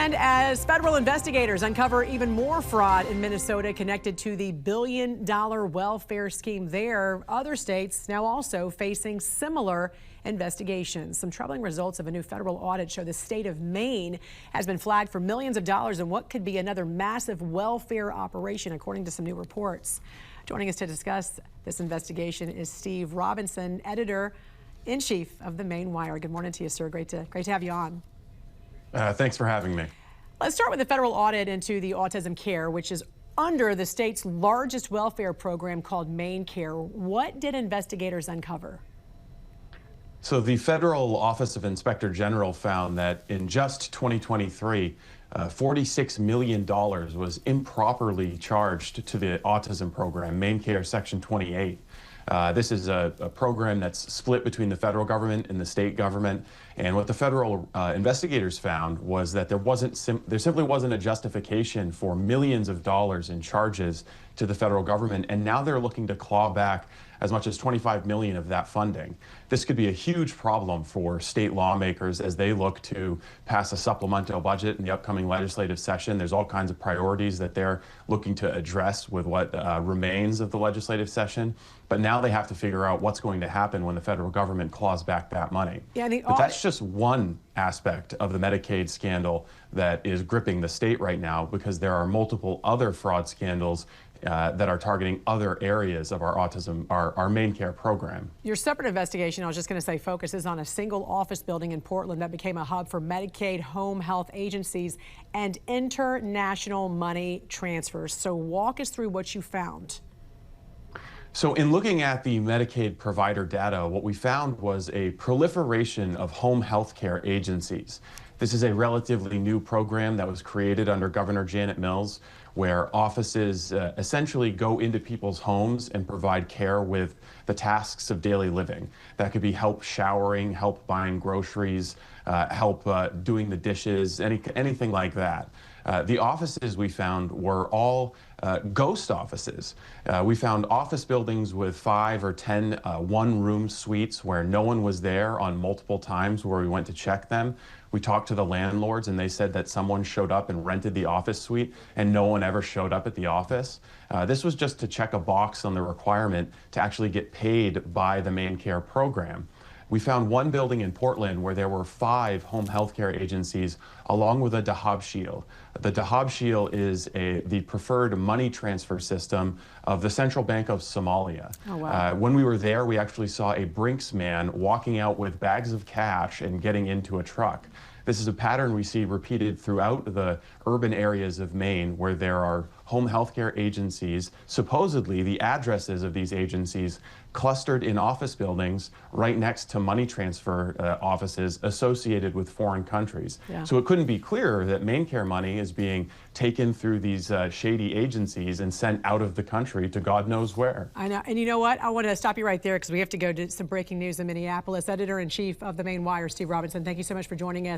And as federal investigators uncover even more fraud in Minnesota connected to the billion-dollar welfare scheme there, other states now also facing similar investigations. Some troubling results of a new federal audit show the state of Maine has been flagged for millions of dollars in what could be another massive welfare operation, according to some new reports. Joining us to discuss this investigation is Steve Robinson, editor-in-chief of the Maine Wire. Good morning to you, sir. Great to have you on. Thanks for having me. Let's start with the federal audit into the autism care, which is under the state's largest welfare program called MaineCare. What did investigators uncover? So the Federal Office of Inspector General found that in just 2023, $46 million was improperly charged to the autism program, MaineCare Section 28. This is a program that's split between the federal government and the state government. And what the federal investigators found was that there simply wasn't a justification for millions of dollars in charges to the federal government. And now they're looking to claw back as much as $25 million of that funding. This could be a huge problem for state lawmakers as they look to pass a supplemental budget in the upcoming legislative session. There's all kinds of priorities that they're looking to address with what remains of the legislative session. But now they have to figure out what's going to happen when the federal government claws back that money. Yeah, but that's just one aspect of the Medicaid scandal that is gripping the state right now, because there are multiple other fraud scandals that are targeting other areas of our autism, our MaineCare program. Your separate investigation, I was just going to say, focuses on a single office building in Portland that became a hub for Medicaid home health agencies and international money transfers. So walk us through what you found. So in looking at the Medicaid provider data, what we found was a proliferation of home health care agencies. This is a relatively new program that was created under Governor Janet Mills, where offices essentially go into people's homes and provide care with the tasks of daily living. That could be help showering, help buying groceries, help doing the dishes, anything like that. The offices we found were all ghost offices. We found office buildings with 5 or 10 one-room suites where no one was there on multiple times where we went to check them. We talked to the landlords and they said that someone showed up and rented the office suite and no one ever showed up at the office. This was just to check a box on the requirement to actually get paid by the MaineCare program. We found one building in Portland where there were 5 home health care agencies along with a KABB shield. The KABB shield is the preferred money transfer system of the Central Bank of Somalia. Oh, wow. When we were there, we actually saw a Brinks man walking out with bags of cash and getting into a truck. This is a pattern we see repeated throughout the urban areas of Maine where there are home health care agencies, supposedly the addresses of these agencies clustered in office buildings right next to money transfer offices associated with foreign countries. Yeah. So it couldn't be clearer that MaineCare money is being taken through these shady agencies and sent out of the country to God knows where. I know. And you know what? I want to stop you right there because we have to go to some breaking news in Minneapolis. Editor-in-chief of the Maine Wire, Steve Robinson, thank you so much for joining us.